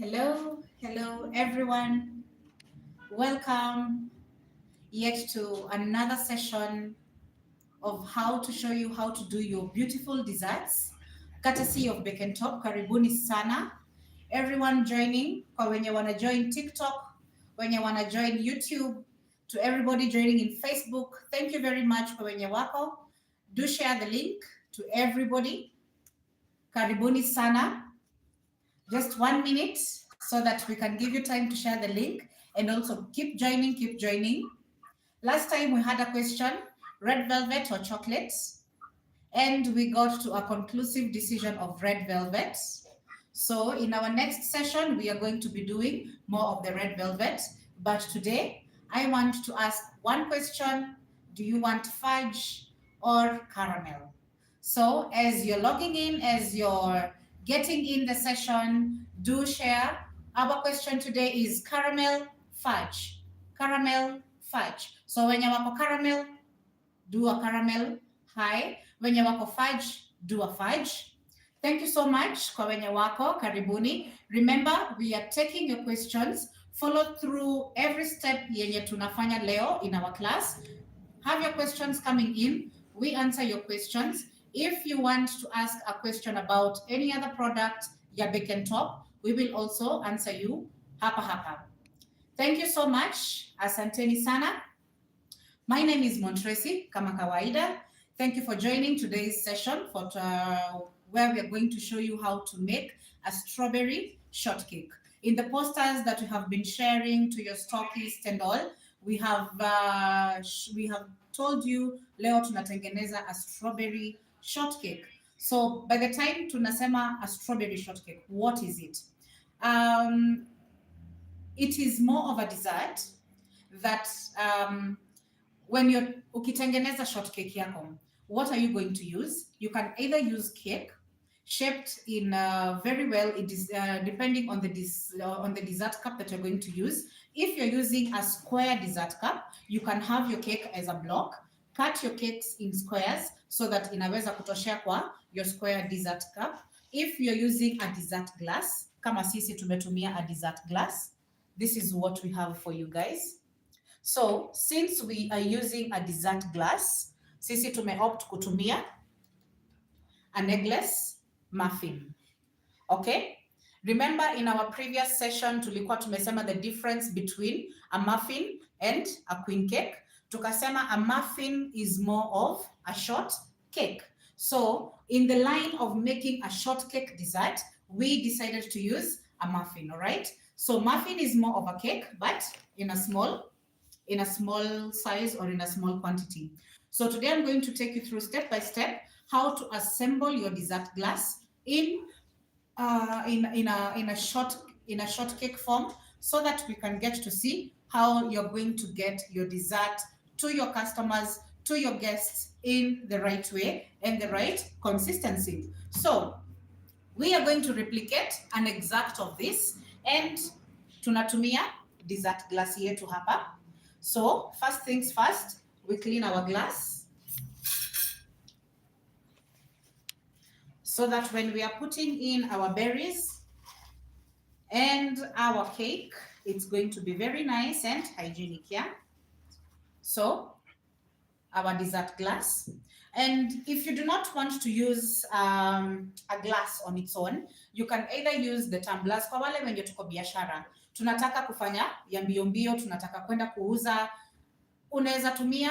Hello everyone. Welcome yet to another session of how to show you how to do your beautiful desserts, courtesy of Bake and Top. Karibuni sana. Everyone joining, kwa wenye wanna join TikTok, wenye wanna join YouTube, to everybody joining in Facebook. Thank you very much kwa wenye wako. Do share the link to everybody. Karibuni sana. Just 1 minute so that we can give you time to share the link, and also keep joining, keep joining. Last time we had a question, red velvet or chocolate, and we got to a conclusive decision of red velvet. So in our next session, we are going to be doing more of the red velvet. But today, I want to ask one question. Do you want fudge or caramel? So as you're logging in, as you're getting in the session, do share. Our question today is caramel, fudge. Caramel, fudge. So when you wako caramel, do a caramel. Hi. When you wako fudge, do a fudge. Thank you so much kwa wenye wako, karibuni. Remember, we are taking your questions. Follow through every step yenye tunafanya leo in our class. Have your questions coming in. We answer your questions. If you want to ask a question about any other product, ya Bake and Top, we will also answer you hapa hapa. Thank you so much. Asanteni sana. My name is Montresi, kama kawaida. Thank you for joining today's session where we are going to show you how to make a strawberry shortcake. In the posters that we have been sharing to your stockists and all, we have told you leo tunatengeneza a strawberry shortcake. So by the time tunasema a strawberry shortcake, what is it? It is more of a dessert that when you're ukitengeneza shortcake yako, what are you going to use? You can either use cake shaped in very well. It is depending on the dessert cup that you're going to use. If you're using a square dessert cup, you can have your cake as a block. Cut your cakes in squares so that inaweza kutoshea kwa your square dessert cup. If you're using a dessert glass, kama sisi tumetumia a dessert glass, this is what we have for you guys. So since we are using a dessert glass, sisi tumeopt kutumia an eggless muffin. Okay? Remember in our previous session tulikuwa tumesema the difference between a muffin and a queen cake. Tukasema a muffin is more of a short cake. So in the line of making a shortcake dessert, we decided to use a muffin, all right? So muffin is more of a cake, but in a small size or in a small quantity. So today I'm going to take you through step by step how to assemble your dessert glass in a shortcake form, so that we can get to see how you're going to get your dessert to your customers, to your guests in the right way and the right consistency. So we are going to replicate an exact of this, and tunatumia dessert glass yetu hapa. So first things first, we clean our glass so that when we are putting in our berries and our cake, it's going to be very nice and hygienic, yeah? So our dessert glass. And if you do not want to use a glass on its own, you can either use the tumblers. Kwa wale wenye tuko biashara, tunataka kufanya ya mbio mbio, tunataka kwenda kuuza, unaweza tumia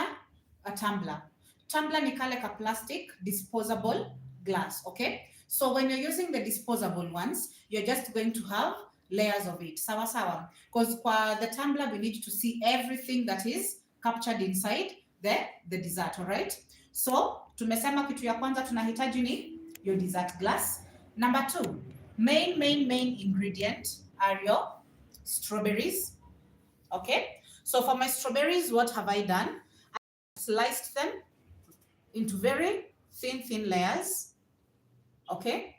a tumbler. Tumbler ni kale ka plastic disposable glass, okay? So when you're using the disposable ones, you're just going to have layers of it. Sawa sawa. Because kwa the tumbler, we need to see everything that is captured inside the dessert, all right? So tumesema kitu ya kwanza tunahitaji ni your dessert glass. Number 2, main ingredient are your strawberries. Okay? So for my strawberries, what have I done? I sliced them into very thin layers. Okay?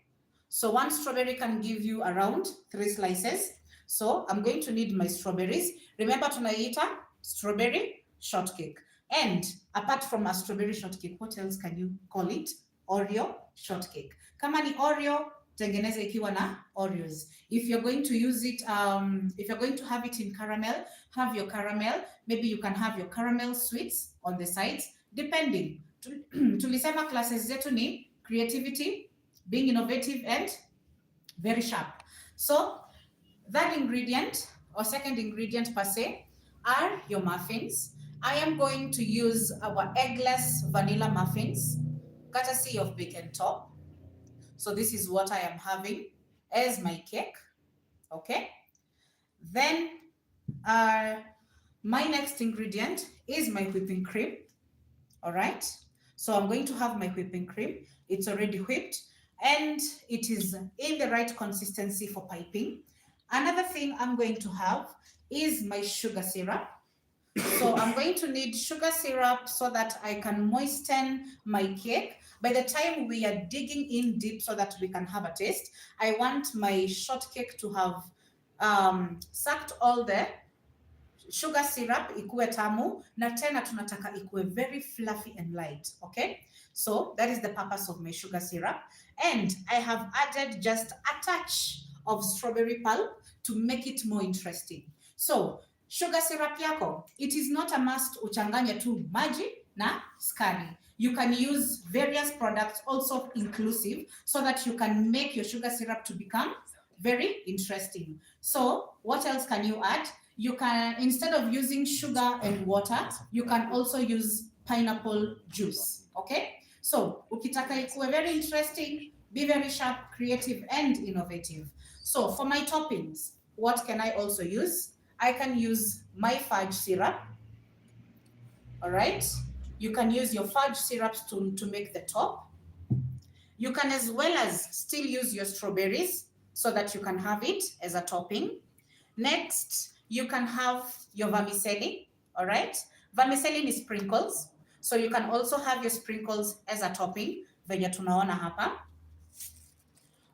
So one strawberry can give you around 3 slices. So I'm going to need my strawberries. Remember tunaiita strawberry shortcake. And apart from a strawberry shortcake, what else can you call it? Oreo shortcake. Kama ni Oreo, tengeneza ikiwa na Oreos. If you're going to use it, if you're going to have it in caramel, have your caramel. Maybe you can have your caramel sweets on the sides, depending. Tulisema classes zetu ni creativity, being innovative, and very sharp. So that ingredient or second ingredient per se are your muffins. I am going to use our eggless vanilla muffins, courtesy of Bake and Top. So this is what I am having as my cake. Okay. Then my next ingredient is my whipping cream. All right. So I'm going to have my whipping cream. It's already whipped and it is in the right consistency for piping. Another thing I'm going to have is my sugar syrup. So I'm going to need sugar syrup so that I can moisten my cake. By the time we are digging in deep so that we can have a taste, I want my shortcake to have sucked all the sugar syrup ikuwe tamu, na tena tunataka ikuwe very fluffy and light. Okay, so that is the purpose of my sugar syrup, and I have added just a touch of strawberry pulp to make it more interesting. So sugar syrup yako, it is not a must uchanganye tu maji na skari. You can use various products also inclusive so that you can make your sugar syrup to become very interesting. So what else can you add? You can, instead of using sugar and water, you can also use pineapple juice. Okay, so ukitaka ikuwe very interesting, be very sharp, creative, and innovative. So for my toppings, what can I also use? I can use my fudge syrup. All right, you can use your fudge syrups to make the top. You can as well as still use your strawberries so that you can have it as a topping. Next, you can have your vermicelli. All right, vermicelli is sprinkles, so you can also have your sprinkles as a topping venye tunaona hapa.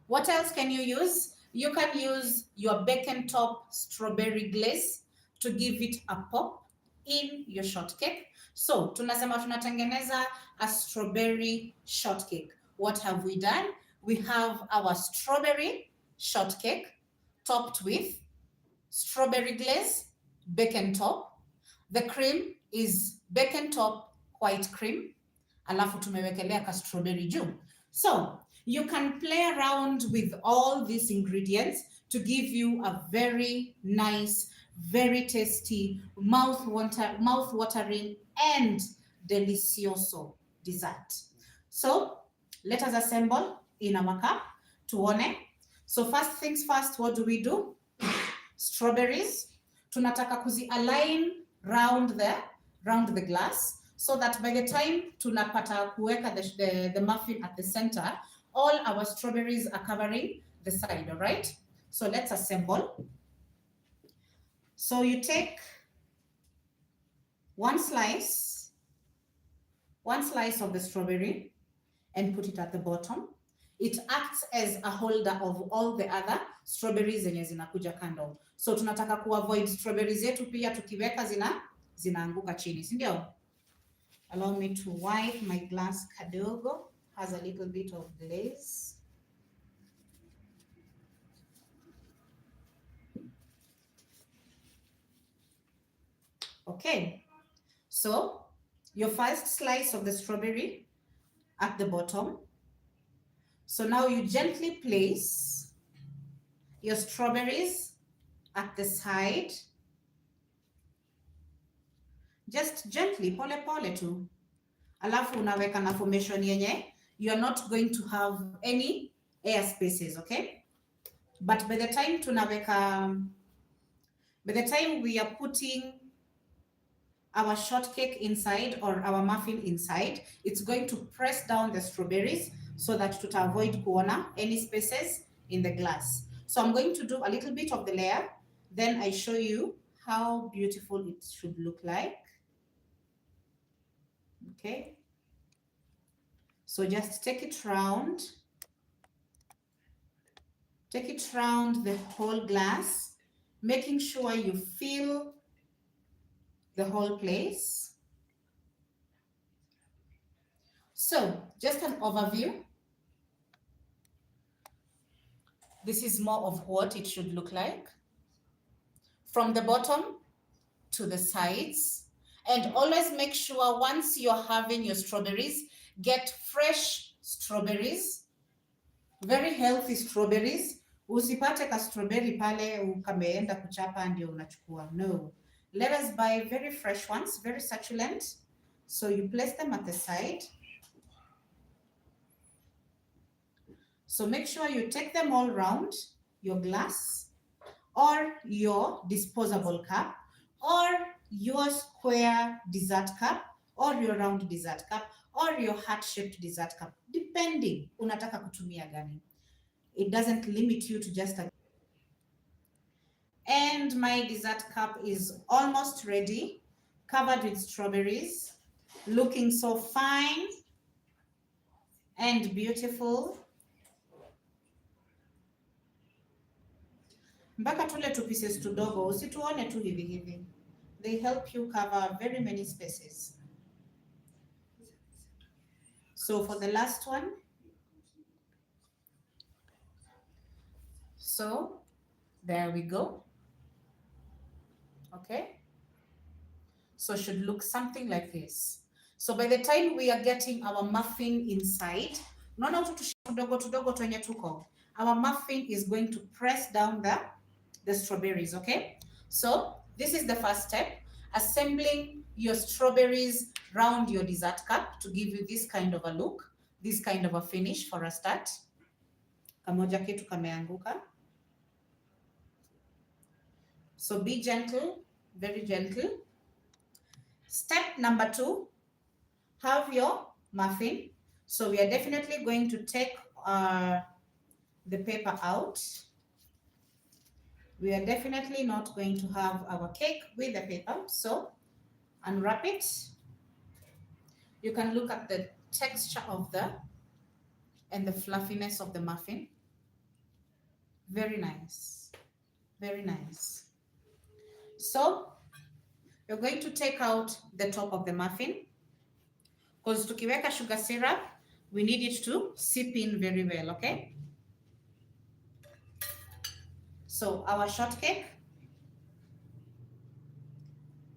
What else can you use? You can use your Bake and Top strawberry glaze to give it a pop in your shortcake. So tunasema tunatengeneza a strawberry shortcake. What have we done? We have our strawberry shortcake topped with strawberry glaze, Bake and Top. The cream is Bake and Top white cream, alafu tumewekelea ka strawberry juu. So you can play around with all these ingredients to give you a very nice, very tasty, mouth-watering, and delicioso dessert. So let us assemble in our cup tuone. So first things first, what do? Strawberries. Tunataka kuzi align round the glass so that by the time tunapata kuweka the muffin at the center, all our strawberries are covering the side. All right, so let's assemble. So you take one slice of the strawberry and put it at the bottom. It acts as a holder of all the other strawberries zenye zinakuja kando. So tunataka kuavoid strawberries zetu pia tukiweka zinaanguka chini, si ndio? Allow me to wipe my glass kadogo, has a little bit of glaze. Okay, so your first slice of the strawberry at the bottom. So now you gently place your strawberries at the side. Just gently, pole pole tu. Alafu unaweka na formation yenye, you are not going to have any air spaces, okay? But by the time we are putting our shortcake inside or our muffin inside, it's going to press down the strawberries so that to avoid kuona any spaces in the glass. So I'm going to do a little bit of the layer, then I show you how beautiful it should look like. Okay, so just take it round the whole glass, making sure you fill the whole place. So just an overview. This is more of what it should look like. From the bottom to the sides. And always make sure once you're having your strawberries, get fresh strawberries, very healthy strawberries. Usipate ka strawberry pale ukameenda kuchapa ndio unachukua. No. Let us buy very fresh ones, very succulent. So you place them at the side. So make sure you take them all round your glass or your disposable cup or your square dessert cup or your round dessert cup or your heart-shaped dessert cup, depending unataka kutumia gani. It doesn't limit you to just a... And my dessert cup is almost ready, covered with strawberries, looking so fine and beautiful. Mpaka tule tu pieces tudogo, usituone tu hivi hivi. They help you cover very many spaces. So for the last one, so there we go. Okay. So it should look something like this. So by the time we are getting our muffin inside, our muffin is going to press down the strawberries, okay? So this is the first step, assembling your strawberries round your dessert cup to give you this kind of a look, this kind of a finish for a start. Kamoja ketu kameanguka. So be gentle, very gentle. Step number 2, have your muffin. So we are definitely going to take the paper out. We are definitely not going to have our cake with the paper. So unwrap it. You can look at the texture of and the fluffiness of the muffin. Very nice. Very nice. So you're going to take out the top of the muffin, because tukiweka sugar syrup, we need it to sip in very well, okay? So our shortcake,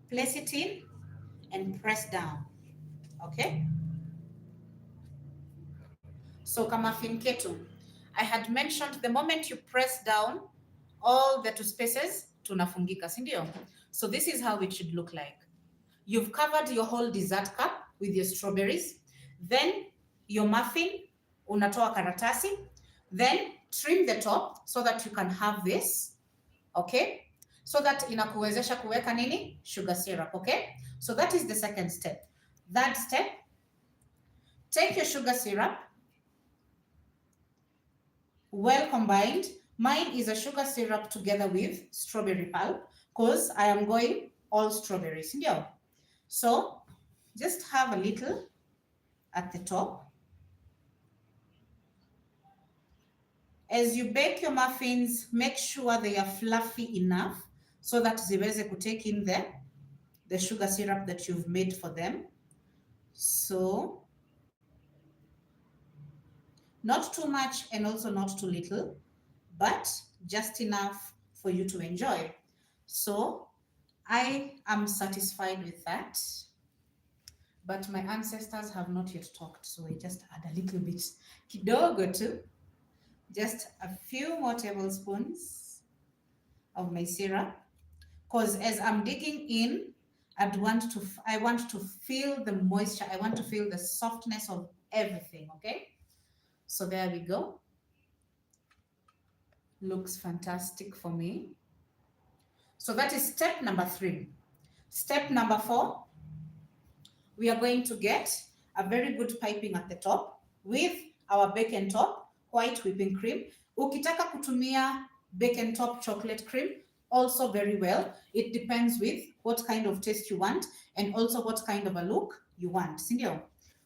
place it in and press down, okay? So muffin ketu, I had mentioned the moment you press down, all the two spaces tunafungika, sindio? So this is how it should look like. You've covered your whole dessert cup with your strawberries, then your muffin, unatoa karatasi, then trim the top so that you can have this, okay? So that inakuwezesha kuweka nini? Sugar syrup, okay? So that is the second step. Third step, take your sugar syrup, well combined. Mine is a sugar syrup together with strawberry pulp, because I am going all strawberries. Yeah. So just have a little at the top. As you bake your muffins, make sure they are fluffy enough so that ziweze could take in the sugar syrup that you've made for them. So not too much and also not too little, but just enough for you to enjoy. So I am satisfied with that. But my ancestors have not yet talked, so I just add a little bit. Kidogo too. Just a few more tablespoons of my syrup. Because as I'm digging in, I want to feel the moisture. I want to feel the softness of everything, okay? So there we go. Looks fantastic for me. So that is step number 3. Step number 4, we are going to get a very good piping at the top with our bacon top, white whipping cream. Ukitaka kutumia bacon top chocolate cream, also very well. It depends with what kind of taste you want and also what kind of a look you want. Sindio?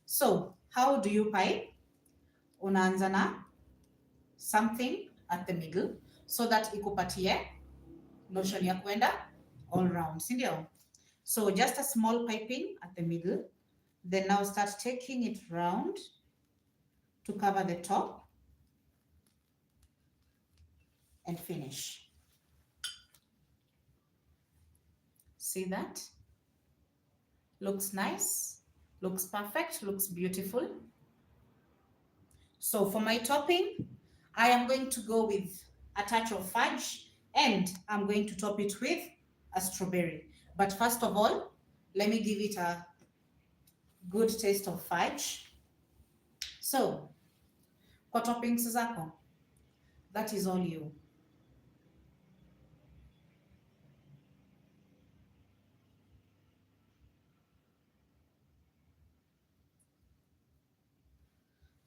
So how do you pipe? Unaanza na something at the middle so that ikupatie notion ya kwenda all round. Sindio? So just a small piping at the middle. Then now start taking it round to cover the top. and finish. See that? Looks nice, looks perfect, looks beautiful. So for my topping, I am going to go with a touch of fudge and I'm going to top it with a strawberry. But first of all, let me give it a good taste of fudge. So, kwa toppings zako, that is all you.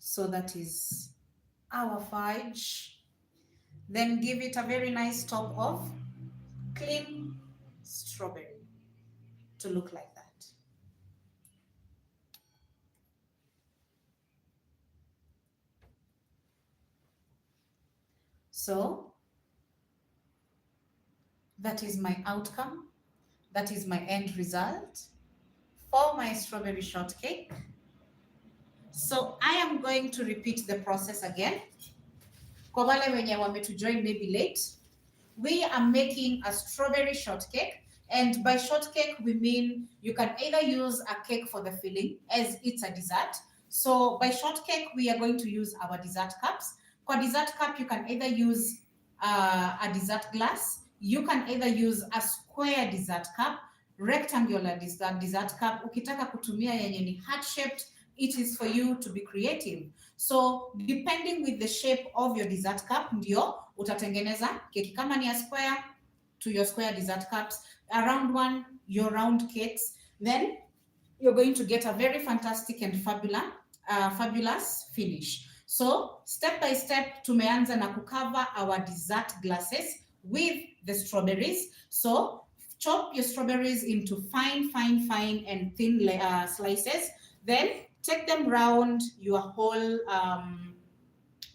So that is our fudge. Then give it a very nice top of clean strawberry to look like that. So that is my outcome. That is my end result for my strawberry shortcake. So I am going to repeat the process again. Kwa wale wenye wametujoin maybe late, we are making a strawberry shortcake. And by shortcake, we mean you can either use a cake for the filling as it's a dessert. So by shortcake, we are going to use our dessert cups. For dessert cup, you can either use a dessert glass. You can either use a square dessert cup, rectangular dessert cup. Ukitaka kutumia yenye ni heart shaped, it is for you to be creative. So depending with the shape of your dessert cup, ndio utatengeneza keki. Kama ni a square, to your square dessert cups, a round one, your round cakes. Then you're going to get a very fantastic and fabulous finish. So step by step, tumeanza na kucover our dessert glasses with the strawberries. So chop your strawberries into fine and thin slices. Then take them round your whole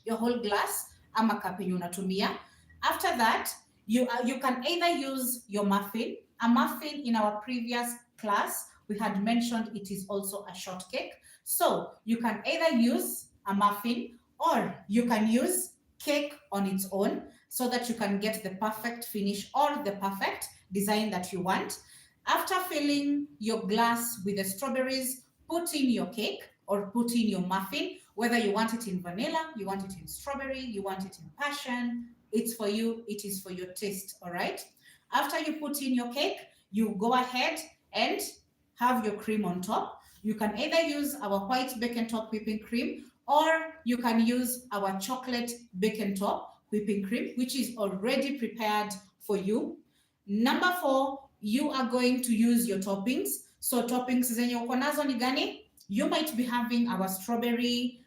glass ama cup yenye unatumia. After that, you can either use your muffin. A muffin, in our previous class, we had mentioned it is also a shortcake. So you can either use a muffin or you can use cake on its own so that you can get the perfect finish or the perfect design that you want. After filling your glass with the strawberries, put in your cake or put in your muffin, whether you want it in vanilla, you want it in strawberry, you want it in passion, it's for you, it is for your taste, all right? After you put in your cake, you go ahead and have your cream on top. You can either use our white bacon top whipping cream or you can use our chocolate bacon top whipping cream, which is already prepared for you. Number 4, you are going to use your toppings. So toppings zenye uko nazo ni gani? You might be having our strawberry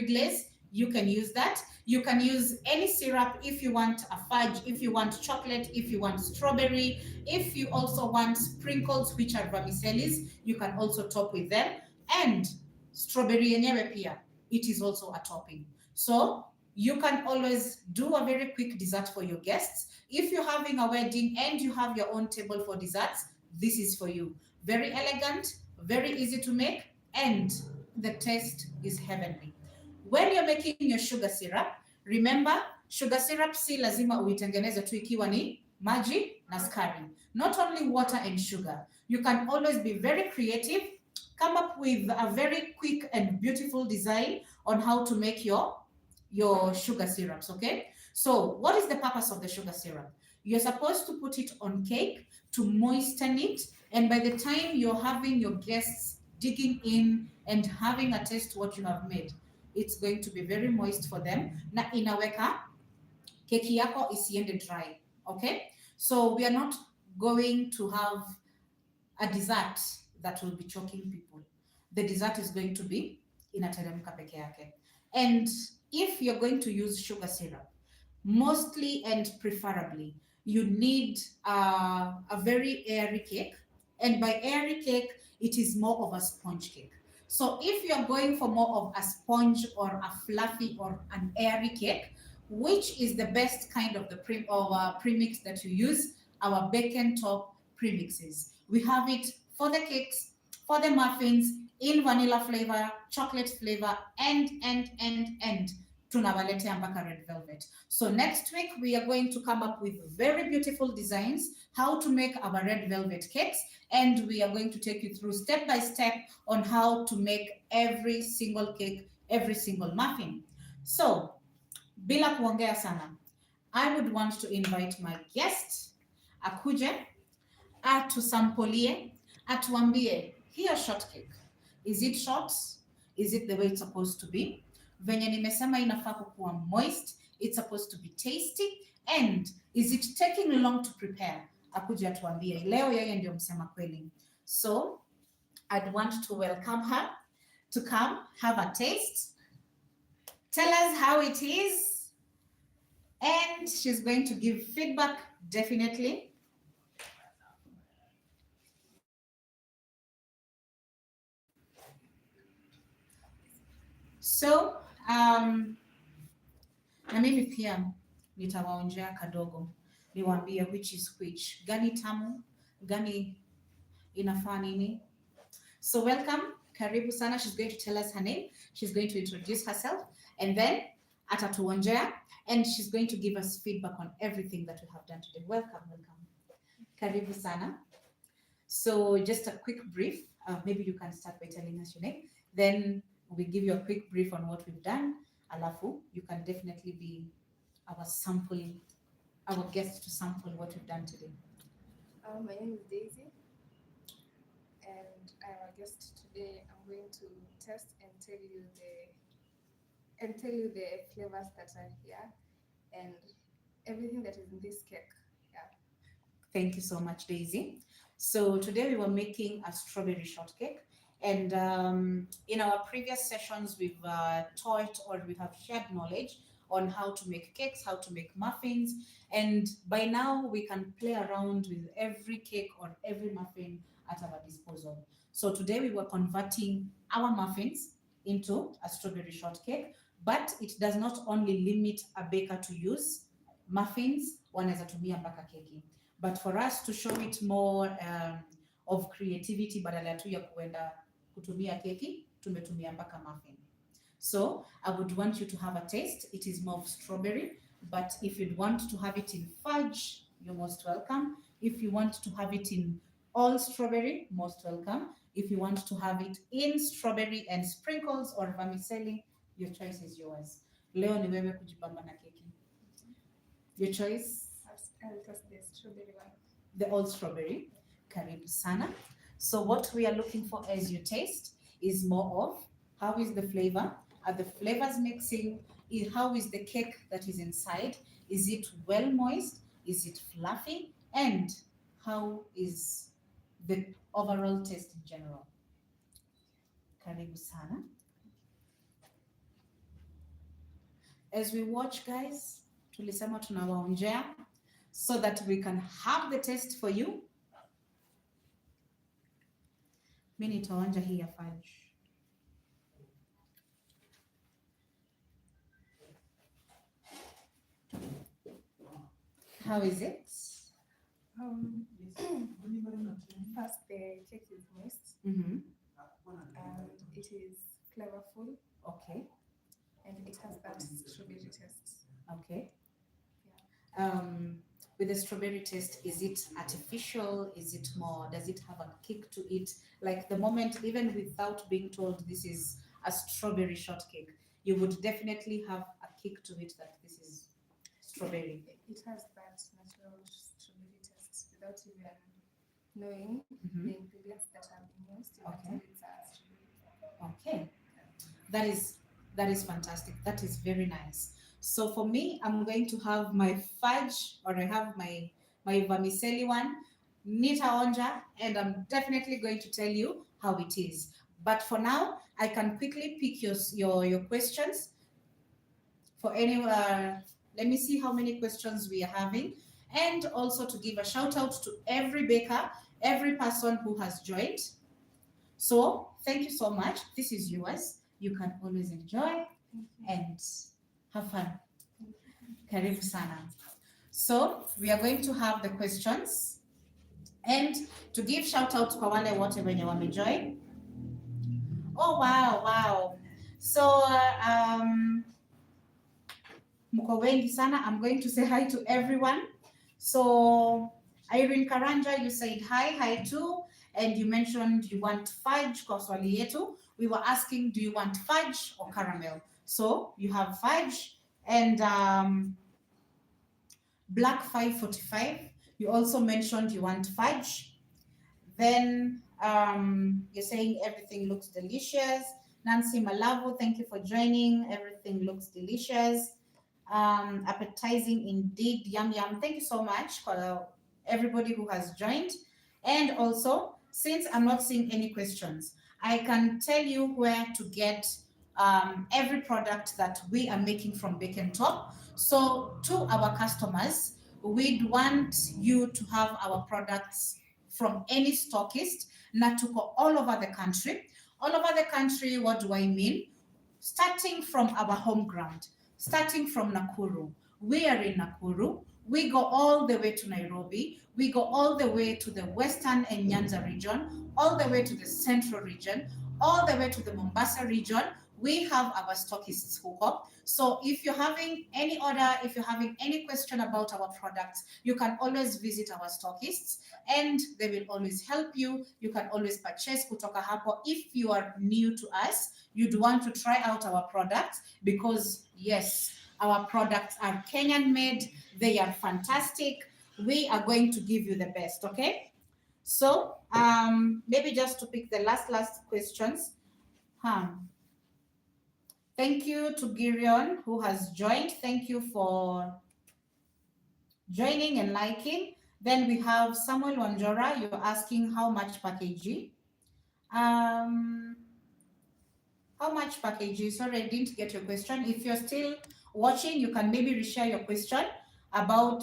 glaze. You can use that. You can use any syrup if you want a fudge, if you want chocolate, if you want strawberry, if you also want sprinkles, which are vermicellis, you can also top with them. And strawberry yenyewe pia, it is also a topping. So you can always do a very quick dessert for your guests. If you're having a wedding and you have your own table for desserts, this is for you. Very elegant, very easy to make, and the taste is heavenly. When you're making your sugar syrup, remember, sugar syrup si lazima uitengeneze tu ikiwa ni maji na sukari. Not only water and sugar. You can always be very creative, come up with a very quick and beautiful design on how to make your sugar syrups, okay? So what is the purpose of the sugar syrup? You're supposed to put it on cake to moisten it, and by the time you're having your guests digging in and having a taste what you have made, it's going to be very moist for them. Na inaweka keki yako isiende dry, okay? So we are not going to have a dessert that will be choking people. The dessert is going to be inateremka peke yake. And if you're going to use sugar syrup, mostly and preferably, you need a very airy cake. And by airy cake, it is more of a sponge cake. So if you're going for more of a sponge or a fluffy or an airy cake, which is the best kind of the premix that you use, our bacon top premixes. We have it for the cakes, for the muffins, in vanilla flavor, chocolate flavor, and tunawaletea mpaka red velvet. So next week we are going to come up with very beautiful designs how to make our red velvet cakes, and we are going to take you through step by step on how to make every single cake, every single muffin. So bila kuongea sana, I would want to invite my guest akuje atusampolie, atuambie hiyo shortcake, is it short, is it the way it's supposed to be, venye nimesema inafaa kukuwa moist, it's supposed to be tasty, and is it taking long to prepare. Akuje atuambie leo, yeye ndio msema kweli. So I'd want to welcome her to come have a taste, tell us how it is, and she's going to give feedback definitely. So na mimi pia nitawaonjea kadogo, niwaambie which is which, gani tamu, gani inafaa nini. So welcome, karibu sana. She's going to tell us her name, she's going to introduce herself, and then atatuonjea, and she's going to give us feedback on everything that we have done today. Welcome, welcome. Karibu sana. So just a quick brief, maybe you can start by telling us your name, then we give you a quick brief on what we've done, alafu you can definitely be our sample, our guest to sample what we've done today. My name is Daisy, and I'm a guest today. I'm going to test and tell you the flavors that are here and everything that is in this cake. Yeah. Thank you so much, Daisy. So today we were making a strawberry shortcake, and in our previous sessions we've taught, or we have shared knowledge on how to make cakes, how to make muffins, and by now we can play around with every cake or every muffin at our disposal. So today we were converting our muffins into a strawberry shortcake, but it does not only limit a baker to use muffins, wanaweza tumia mpaka keki, but for us to show it more of creativity, badala tu ya kuenda kutumia keki, tumetumia mpaka muffin. So I would want you to have a taste. It is more of strawberry, but if you'd want to have it in fudge, you're most welcome. If you want to have it in all strawberry, most welcome. If you want to have it in strawberry and sprinkles or vermicelli, your choice is yours. Leo ni wewe kujibamba na keki. Your choice? I'll test the strawberry one. The all strawberry. Karibu sana. So what we are looking for as you taste is more of how is the flavor? Are the flavors mixing? How is the cake that is inside? Is it well moist? Is it fluffy? And how is the overall taste in general? Karibu sana. As we watch, guys, tulisema tunawaonjea so that we can have the taste for you. Mimi nitaonja hii ya fudge. How is it? First, the cake is moist Mm-hmm. and it is flavorful Okay. and it has that strawberry taste. Okay. Yeah. With the strawberry taste, is it artificial? Is it more? Does it have a kick to it? Like the moment, even without being told this is a strawberry shortcake, you would definitely have a kick to it that this is strawberry. It has that natural strawberry taste without even knowing Mhm. the ingredients that have been used. You can Okay. tell it's a strawberry. Okay, that is fantastic. That is very nice. So for me, I'm going to have my fudge, or I have my vermicelli one, nitaonja, and I'm definitely going to tell you how it is. But for now, I can quickly pick your questions for any. Let me see how many questions we are having, and also to give a shout out to every baker, every person who has joined. So thank you so much. This is yours. You can always enjoy and have fun. Karibu sana. So we are going to have the questions, and to give shout out kwa wale wote wenye wamejoin. Oh wow, wow. So Mko wengi sana. I'm going to say hi to everyone. So Irene Karanja, you said hi too, and you mentioned you want fudge kwa swali yetu. We were asking, do you want fudge or caramel? So you have fudge and Black 545. You also mentioned you want fudge. Then you're saying everything looks delicious. Nancy Malavo, thank you for joining. Everything looks delicious. Appetizing indeed. Yum yum. Thank you so much for everybody who has joined. And also, since I'm not seeing any questions, I can tell you where to get every product that we are making from Bacon Top. So, to our customers, we'd want you to have our products from any stockist na tuko all over the country. All over the country, what do I mean? Starting from our home ground, starting from Nakuru. We are in Nakuru. We go all the way to Nairobi. We go all the way to the Western and Nyanza region, all the way to the Central region, all the way to the Mombasa region. We have our stockists hook up. So if you're having any order, if you're having any question about our products, you can always visit our stockists and they will always help you. You can always purchase kutoka hapo. If you are new to us, you'd want to try out our products because yes, our products are Kenyan made. They are fantastic. We are going to give you the best, okay? So maybe just to pick the last questions. Huh. Thank you to Girion who has joined. Thank you for joining and liking. Then we have Samuel Wanjora. You're asking how much package? Um, how much package? Sorry, I didn't get your question. If you're still watching, you can maybe reshare your question about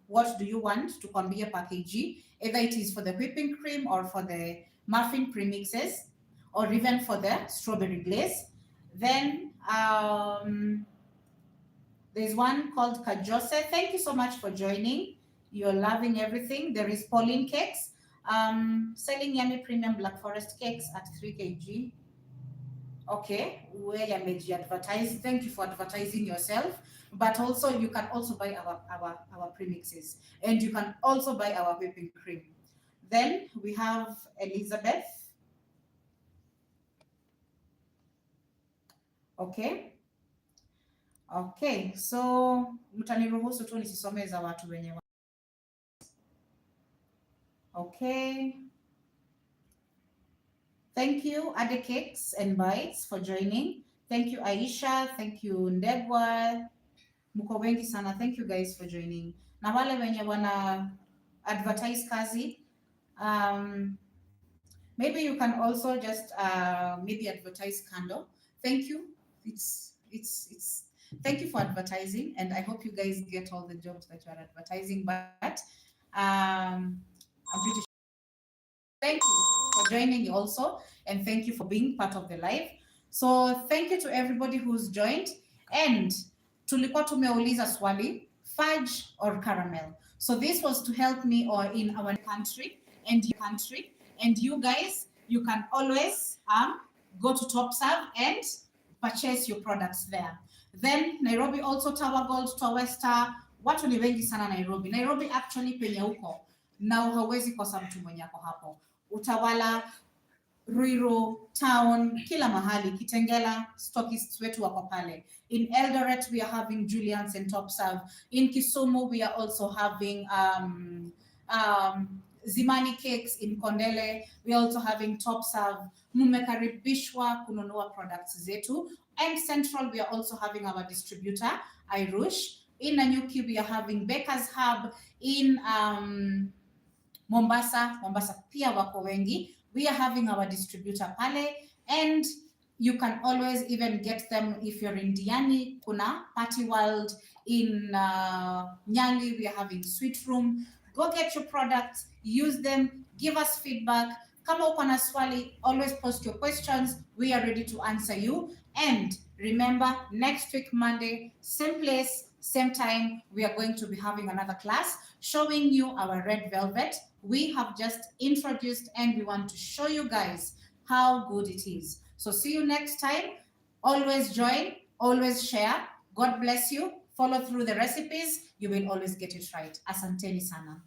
what do you want to convey package, either it is for the whipping cream or for the muffin premixes or even for the strawberry glaze. Then there's one called Kajose. Thank you so much for joining. You're loving everything. There is Pauline Cakes, selling yummy premium Black Forest cakes at 3 kg. Okay, where you made you advertise. Thank you for advertising yourself. But also you can also buy our premixes and you can also buy our whipping cream. Then we have Elizabeth. Okay. Okay, so mtaniruhusu tu nisisome za watu wenye. Okay. Thank you, Ade Cakes and Bites, for joining. Thank you, Aisha. Thank you, Ndegwa. Mko wengi sana. Thank you guys for joining. Na wale wenye wana advertise kazi, maybe you can also just maybe advertise candle. Thank you. It's thank you for advertising, and I hope you guys get all the jobs that you are advertising. But I'm pretty sure. Thank you for joining also, and thank you for being part of the live. So thank you to everybody who's joined. And tulikuwa tumeuliza swali, fudge or caramel. So this was to help me or in our country, and you guys, you can always go to TopServe and purchase your products there. Then Nairobi also Tower Gold, Tower Star, watu ni wengi sana Nairobi. Nairobi actually penye uko na hauwezi kosa mtu mwenye ako hapo. Utawala, Ruiru, Town, kila mahali, Kitengela, stockists wetu wako pale. In Eldoret, we are having Julian's and TopServe. In Kisumu, we are also having Zimani Cakes. In Kondele, we are also having TopServe. Mumekaribishwa kununua products zetu. And Central, we are also having our distributor, Irush. In Nanyuki, we are having Baker's Hub. In Mombasa pia wako wengi. We are having our distributor pale, and you can always even get them if you're in Diani, kuna Party World. In Nyali, we are having Sweet Room. Go get your products, use them, give us feedback. Kama uko na swali, always post your questions. We are ready to answer you. And remember, next week, Monday, same place, same time, we are going to be having another class showing you our red velvet. We have just introduced and we want to show you guys how good it is. So see you next time. Always join, always share. God bless you. follow through the recipes, you will always get it right. Asanteni sana.